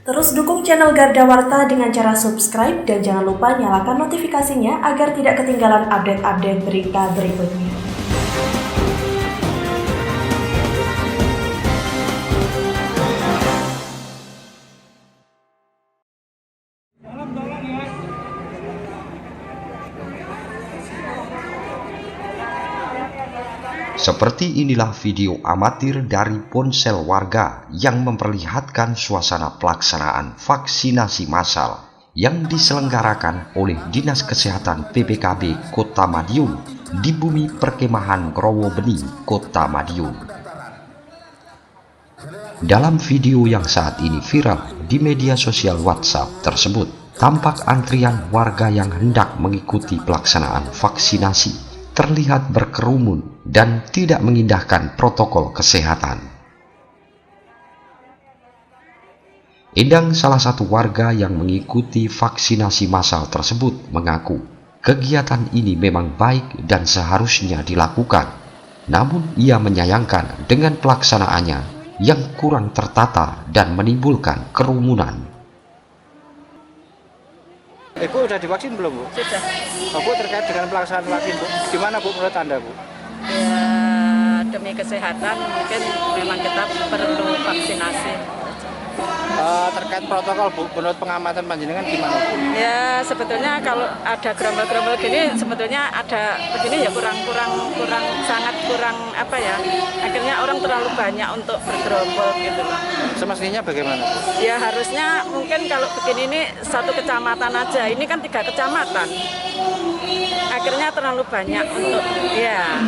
Terus dukung channel Garda Warta dengan cara subscribe dan jangan lupa nyalakan notifikasinya agar tidak ketinggalan update-update berita berikutnya. Seperti inilah video amatir dari ponsel warga yang memperlihatkan suasana pelaksanaan vaksinasi massal yang diselenggarakan oleh Dinas Kesehatan PPKB Kota Madiun di bumi perkemahan Growo Bening, Kota Madiun. Dalam video yang saat ini viral di media sosial WhatsApp tersebut, tampak antrian warga yang hendak mengikuti pelaksanaan vaksinasi terlihat berkerumun dan tidak mengindahkan protokol kesehatan. Endang, salah satu warga yang mengikuti vaksinasi massal tersebut, mengaku kegiatan ini memang baik dan seharusnya dilakukan. Namun ia menyayangkan dengan pelaksanaannya yang kurang tertata dan menimbulkan kerumunan. Ibu udah divaksin belum, Bu? Sudah. Bu, terkait dengan pelaksanaan vaksin, Bu, gimana, Bu, menurut Anda, Bu? Ya, demi kesehatan mungkin memang kita perlu vaksinasi. Terkait protokol, Bu, menurut pengamatan panjenengan gimana, Bu? Ya, sebetulnya kalau ada gerombol-gerombol gini, sebetulnya ada begini ya sangat kurang apa ya. Akhirnya orang terlalu banyak untuk bergerombol gitu loh. Semestinya bagaimana, Bu? Ya harusnya mungkin kalau begini ini satu kecamatan aja. Ini kan 3 kecamatan. Akhirnya terlalu banyak untuk ya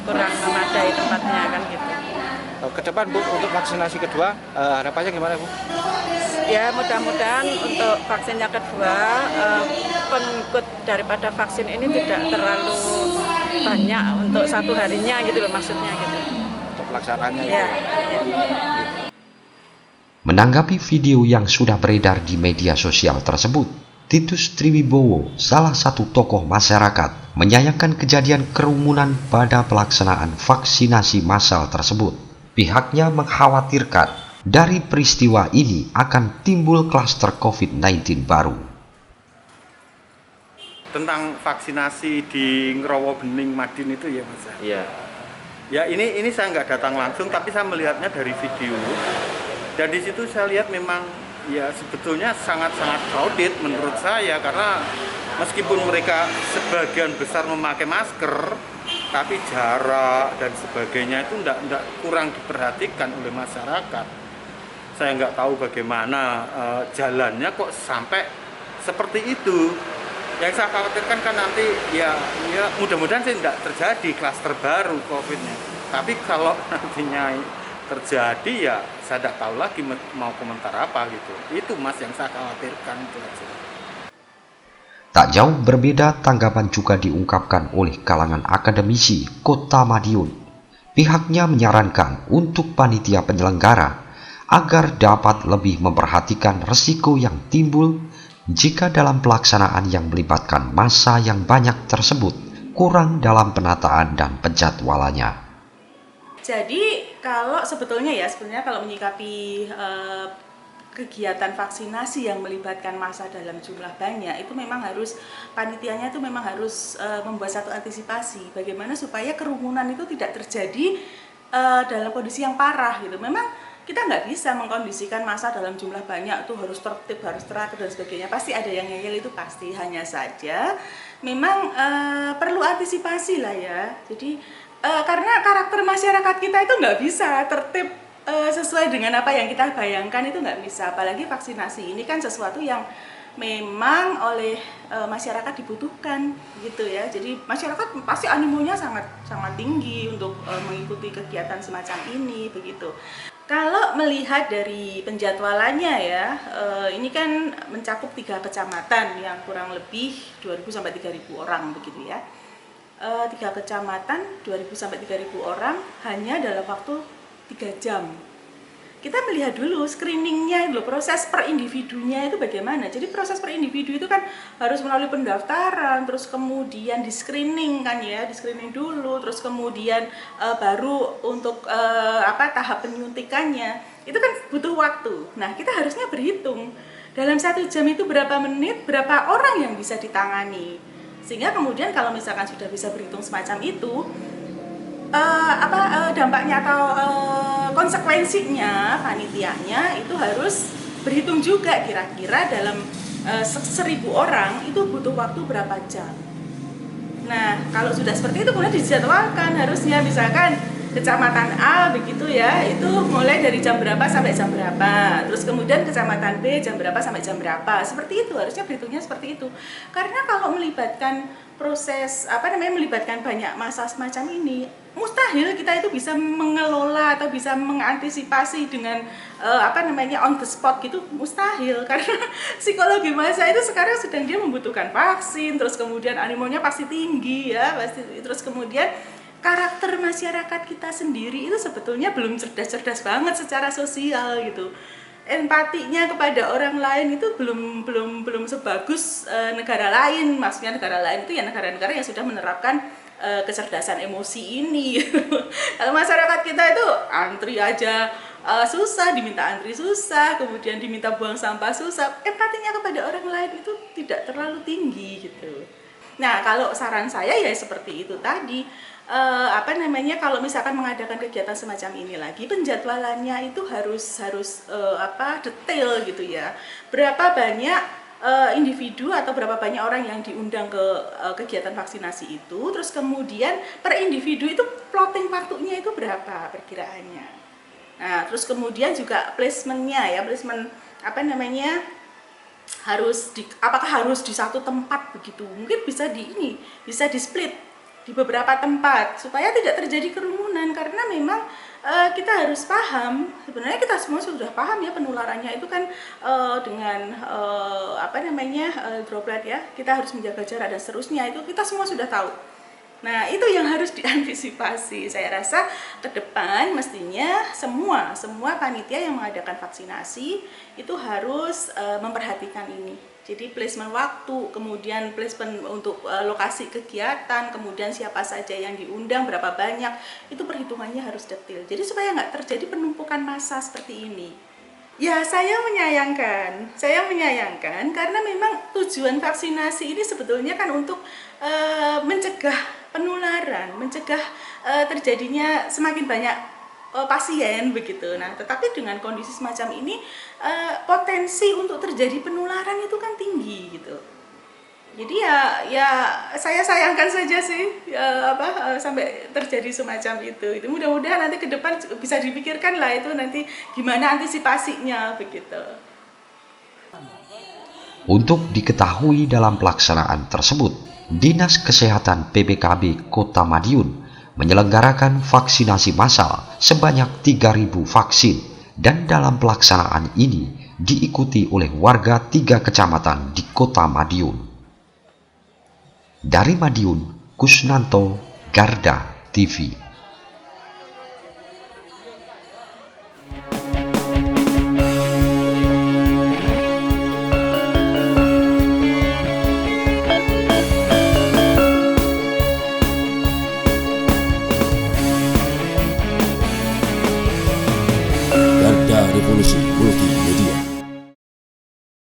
kurang memadai tempatnya kan gitu. Ke depan, Bu, untuk vaksinasi kedua, harapannya gimana, Bu? Ya mudah-mudahan untuk vaksin yang kedua pengikut daripada vaksin ini tidak terlalu banyak untuk satu harinya gitu loh maksudnya gitu. Untuk pelaksanaannya Ya. Menanggapi video yang sudah beredar di media sosial tersebut, Titus Triwibowo, salah satu tokoh masyarakat, menyayangkan kejadian kerumunan pada pelaksanaan vaksinasi massal tersebut. Pihaknya mengkhawatirkan dari peristiwa ini akan timbul klaster COVID-19 baru. Tentang vaksinasi di Growo Bening Madiun itu ya, Mas? Iya. Ya ini saya nggak datang langsung, tapi saya melihatnya dari video. Dan di situ saya lihat memang ya sebetulnya sangat-sangat crowded menurut saya, karena meskipun mereka sebagian besar memakai masker, tapi jarak dan sebagainya itu enggak kurang diperhatikan oleh masyarakat. Saya nggak tahu bagaimana jalannya kok sampai seperti itu. Yang saya khawatirkan kan nanti ya mudah-mudahan sih enggak terjadi klaster baru COVID-nya. Tapi kalau nantinya terjadi ya saya tidak tahu lagi mau komentar apa gitu. Itu Mas yang saya khawatirkan itu aja. Tak jauh berbeda tanggapan juga diungkapkan oleh kalangan akademisi Kota Madiun. Pihaknya menyarankan untuk panitia penyelenggara agar dapat lebih memperhatikan resiko yang timbul jika dalam pelaksanaan yang melibatkan massa yang banyak tersebut kurang dalam penataan dan penjadwalannya. Jadi kalau sebetulnya kalau menyikapi kegiatan vaksinasi yang melibatkan massa dalam jumlah banyak, itu memang harus panitianya itu memang harus membuat satu antisipasi bagaimana supaya kerumunan itu tidak terjadi dalam kondisi yang parah gitu. Memang kita nggak bisa mengkondisikan massa dalam jumlah banyak tuh harus tertib, harus teratur dan sebagainya. Pasti ada yang ngeyel, itu pasti. Hanya saja memang perlu antisipasi lah ya. Jadi karena karakter masyarakat kita itu nggak bisa tertib sesuai dengan apa yang kita bayangkan, itu nggak bisa. Apalagi vaksinasi ini kan sesuatu yang memang oleh masyarakat dibutuhkan gitu ya. Jadi masyarakat pasti animonya sangat tinggi untuk mengikuti kegiatan semacam ini begitu. Kalau melihat dari penjadwalannya ya, ini kan mencakup 3 kecamatan yang kurang lebih 2.000 sampai 3.000 orang begitu ya. 3 kecamatan 2.000 sampai 3.000 orang hanya dalam waktu 3 jam. Kita melihat dulu screeningnya, proses per individunya itu bagaimana. Jadi proses per individu itu kan harus melalui pendaftaran, terus kemudian di screening kan ya, di screening dulu, terus kemudian baru untuk tahap penyuntikannya. itu kan butuh waktu. Nah, kita harusnya berhitung dalam 1 jam itu berapa menit, berapa orang yang bisa ditangani. Sehingga kemudian kalau misalkan sudah bisa berhitung semacam itu, dampaknya atau konsekuensinya panitianya itu harus berhitung juga kira-kira dalam 1.000 orang itu butuh waktu berapa jam. Nah, kalau sudah seperti itu kemudian dijadwalkan, harusnya misalkan kecamatan A begitu ya, itu mulai dari jam berapa sampai jam berapa, terus kemudian kecamatan B jam berapa sampai jam berapa, seperti itu, harusnya berhitungnya seperti itu. Karena kalau melibatkan melibatkan banyak massa semacam ini, mustahil kita itu bisa mengelola atau bisa mengantisipasi dengan on the spot gitu, mustahil. Karena psikologi massa itu sekarang sedang dia membutuhkan vaksin, terus kemudian animonya pasti tinggi ya, terus kemudian karakter masyarakat kita sendiri itu sebetulnya belum cerdas-cerdas banget secara sosial gitu. Empatinya kepada orang lain itu belum sebagus negara lain. Maksudnya negara lain itu ya negara-negara yang sudah menerapkan kecerdasan emosi ini. Kalau masyarakat kita itu antri aja susah, diminta antri susah, kemudian diminta buang sampah susah. Empatinya kepada orang lain itu tidak terlalu tinggi gitu. Nah, kalau saran saya ya seperti itu tadi. Kalau misalkan mengadakan kegiatan semacam ini lagi, penjadwalannya itu harus detail gitu ya. Berapa banyak individu atau berapa banyak orang yang diundang ke kegiatan vaksinasi itu, terus kemudian per individu itu plotting waktunya itu berapa perkiraannya. Nah, terus kemudian juga placementnya ya, apakah harus di satu tempat begitu? Mungkin bisa di split di beberapa tempat supaya tidak terjadi kerumunan, karena memang kita harus paham, sebenarnya kita semua sudah paham ya, penularannya itu kan dengan droplet ya, kita harus menjaga jarak dan seterusnya, itu kita semua sudah tahu. Nah, itu yang harus diantisipasi. Saya rasa ke depan mestinya semua panitia yang mengadakan vaksinasi itu harus memperhatikan ini. Jadi placement waktu, kemudian placement untuk lokasi kegiatan, kemudian siapa saja yang diundang, berapa banyak, itu perhitungannya harus detail. Jadi supaya nggak terjadi penumpukan massa seperti ini. Ya, saya menyayangkan karena memang tujuan vaksinasi ini sebetulnya kan untuk mencegah penularan, mencegah terjadinya semakin banyak pasien begitu. Nah, tetapi dengan kondisi semacam ini potensi untuk terjadi penularan itu kan tinggi gitu. Jadi ya saya sayangkan saja sih sampai terjadi semacam itu. Itu mudah-mudahan nanti ke depan bisa dipikirkan lah itu nanti gimana antisipasinya begitu. Untuk diketahui dalam pelaksanaan tersebut, Dinas Kesehatan PBKB Kota Madiun menyelenggarakan vaksinasi massal sebanyak 3.000 vaksin, dan dalam pelaksanaan ini diikuti oleh warga 3 kecamatan di Kota Madiun. Dari Madiun, Kusnanto, Garda TV.